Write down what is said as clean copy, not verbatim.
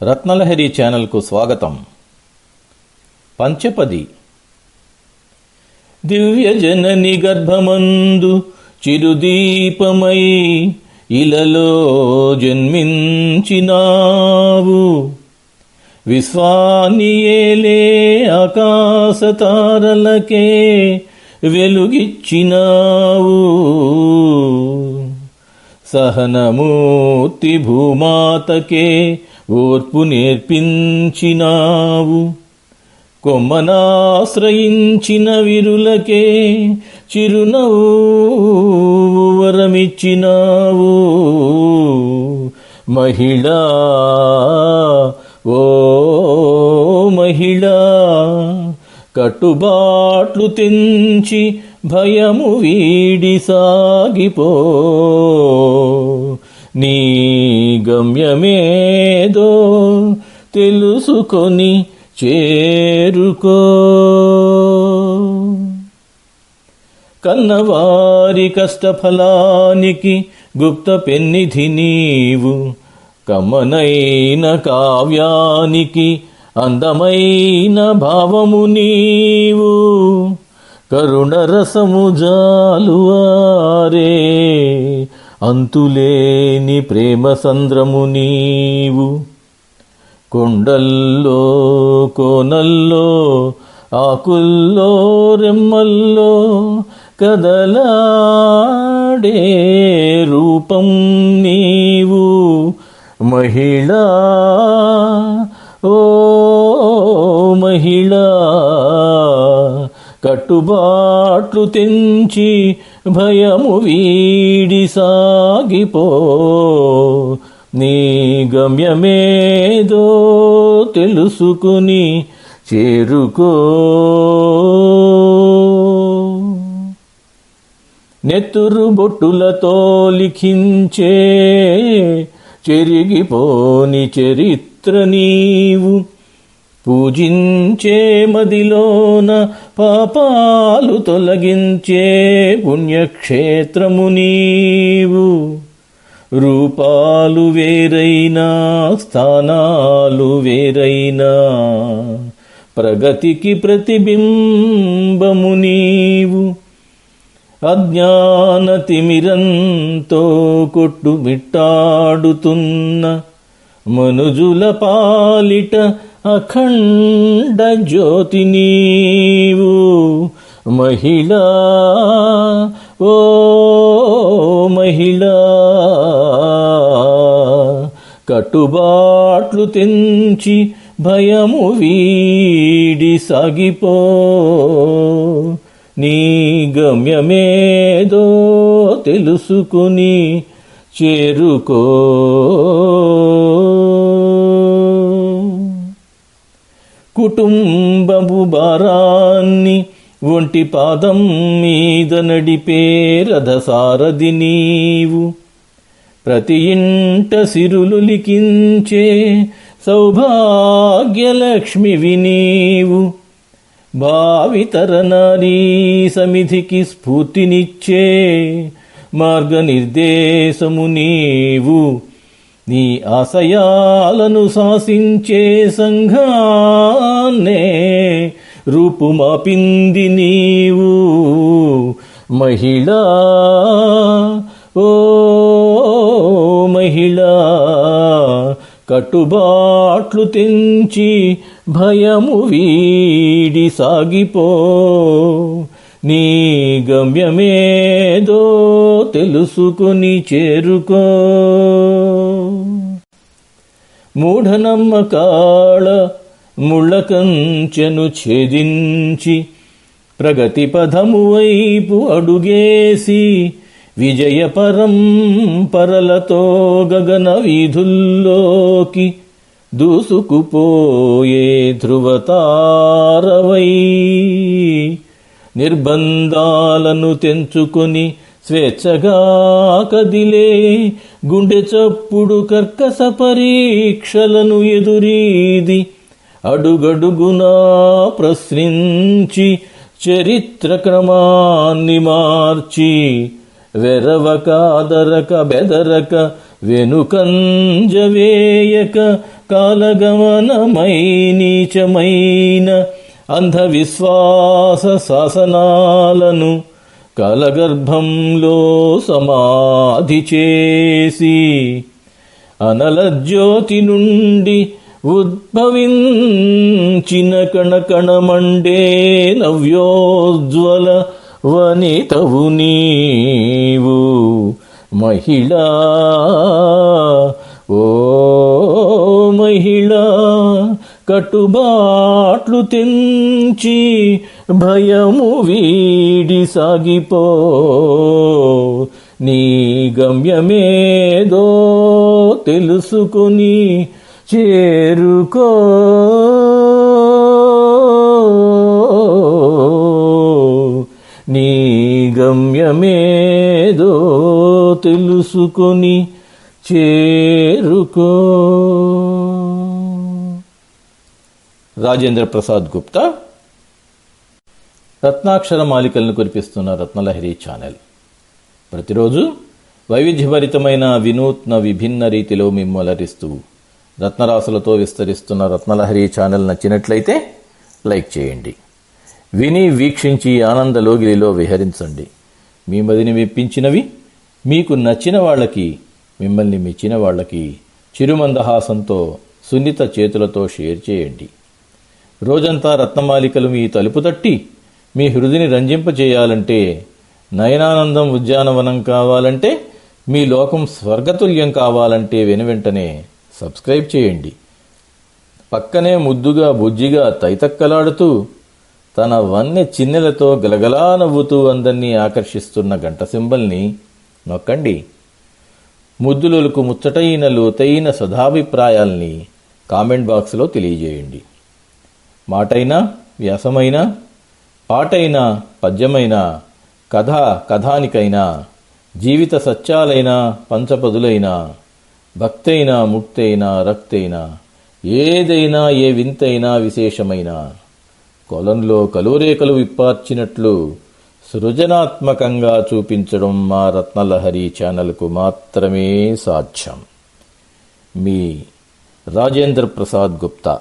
రత్నలహరి ఛానల్కు స్వాగతం. పంచపది. దివ్యజనని గర్భమందు చిరుదీపమై ఇలలో జన్మించినావు. విశ్వాన్ని ఏలే ఆకాశతారలకే వెలుగిచ్చినావు. సహనమూర్తి భూమాతకే ఓర్పు నేర్పించినావు. కొమ్మనాశ్రయించిన విరులకే చిరునవ్వు వరమిచ్చినావు. మహిళా, ఓ మహిళా, కట్టుబాట్లు తెంచి భయము వీడి సాగిపో. నీ గమ్యమేదో తెలుసుకొని చేరుకో. కన్నవారి కష్టఫలానికి గుప్త పెన్నిధి నీవు. కమ్మనైన కావ్యానికి అందమైన భావము నీవు. కరుణరసము జాలువారే అంతులేని ప్రేమ సంద్రము నీవు. కొండల్లో కోనల్లో ఆకుల్లో రెమ్మల్లో కదలాడే రూపం నీవు. మహిళా, ఓ మహిళా, కట్టుబాట్లు తెంచి భయము వీడి సాగిపో. నీ గమ్యమేదో తెలుసుకుని చేరుకో. నెత్తురు బొట్టులతో లిఖించే చెరిగిపోని చరిత్ర నీవు. పూజించే మదిలోన పాపాలు తొలగించే పుణ్యక్షేత్రము నీవు. రూపాలు వేరైనా స్థానాలు వేరైనా ప్రగతికి ప్రతిబింబము నీవు. అజ్ఞాన తిమిరంతో కొట్టుమిట్టాడుతున్న మనుజుల పాలిట అఖండ జ్యోతి నీవు. మహిళా, ఓ మహిళా, కట్టుబాట్లు తెంచి భయము వీడి సాగిపో. నీ గమ్యమేదో తెలుసుకుని చేరుకో. కుటుంబపు భారాన్ని ఒంటి పాదం మీద నడిపే రథసారథి నీవు. ప్రతి ఇంట సిరులు లిఖించే సౌభాగ్యలక్ష్మివి నీవు. భావితరనారీ సమిధికి స్ఫూర్తినిచ్చే మార్గనిర్దేశము నీవు. నీ ఆశయాలను శాసించే సంఘాన్నే రూపుమాపింది నీవు. మహిళా, ఓ మహిళా, కట్టుబాట్లు తెంచి భయము వీడి సాగిపో. నీ గమ్యమేదో తెలుసుకుని చేరుకో. మూఢనమ్మకాల ముళ్ళకంచెను ఛేదించి ప్రగతి పదము వైపు అడుగేసి విజయ పరంపరలతో గగన వీధుల్లోకి దూసుకుపోయే ధృవతారవై. నిర్బంధాలను తెంచుకొని స్వేచ్ఛగా కదిలే గుండె చప్పుడు కర్కశ పరీక్షలను ఎదురీది అడుగడుగునా ప్రశ్నించి చరిత్ర క్రమాన్ని మార్చి వెరవక అదరక బెదరక వెనుకంజవేయక కాలగమనమై నీచమైన అంధవిశ్వాస శాసనాలను కాలగర్భంలో సమాధి చేసి అనలజ్యోతి నుండి ఉద్భవించిన కణకణమండే నవ్యోజ్వల వనితవు నీవు మహిళా, ఓ మహిళా, కట్టుబాట్లు తెంచి భయము వీడి సాగిపో, నీ గమ్యమేదో తెలుసుకొని చేరుకో. నీ గమ్యమేదో తెలుసుకొని చేరుకో. రాజేంద్ర ప్రసాద్ గుప్తా. రత్నాక్షర మాలికలను కురిపిస్తున్న రత్నలహరి ఛానల్ ప్రతిరోజు వైవిధ్యభరితమైన వినూత్న విభిన్న రీతిలో మిమ్మలరిస్తూ రత్నరాసులతో విస్తరిస్తున్న రత్నలహరి ఛానల్ నచ్చినట్లయితే లైక్ చేయండి. విని వీక్షించి ఆనందలోగిలిలో విహరించండి. మీ మదిని మెప్పించినవి మీకు నచ్చిన వాళ్ళకి, మిమ్మల్ని మెచ్చిన వాళ్ళకి చిరుమందహాసంతో సున్నిత చేతులతో షేర్ చేయండి. రోజంతా రత్నమాలికలు మీ తలుపు తట్టి మీ హృదిని రంజింపచేయాలంటే, నయనానందం ఉద్యానవనం కావాలంటే, మీ లోకం స్వర్గతుల్యం కావాలంటే వెనువెంటనే సబ్స్క్రైబ్ చేయండి. పక్కనే ముద్దుగా బుజ్జిగా తైతక్కలాడుతూ తన వన్నె చిన్నెలతో గలగలా నవ్వుతూ అందరినీ ఆకర్షిస్తున్న గంట సింబల్ని నొక్కండి. ముద్దులకు ముచ్చటైన లోతైన సదాభిప్రాయాల్ని కామెంట్ బాక్స్లో తెలియజేయండి. మాటైనా, వ్యాసమైనా, పాటైనా, పద్యమైనా, కథానికైనా, జీవిత సత్యాలైనా, పంచపదులైనా, భక్తైనా, ముక్తైనా, రక్తైనా, ఏదైనా, ఏ వింతైనా, విశేషమైన కొలంలో కలువరేకలు విప్పార్చినట్లు సృజనాత్మకంగా చూపించడం మా రత్నలహరి ఛానల్కు మాత్రమే సాధ్యం. మీ రాజేంద్ర ప్రసాద్ గుప్తా.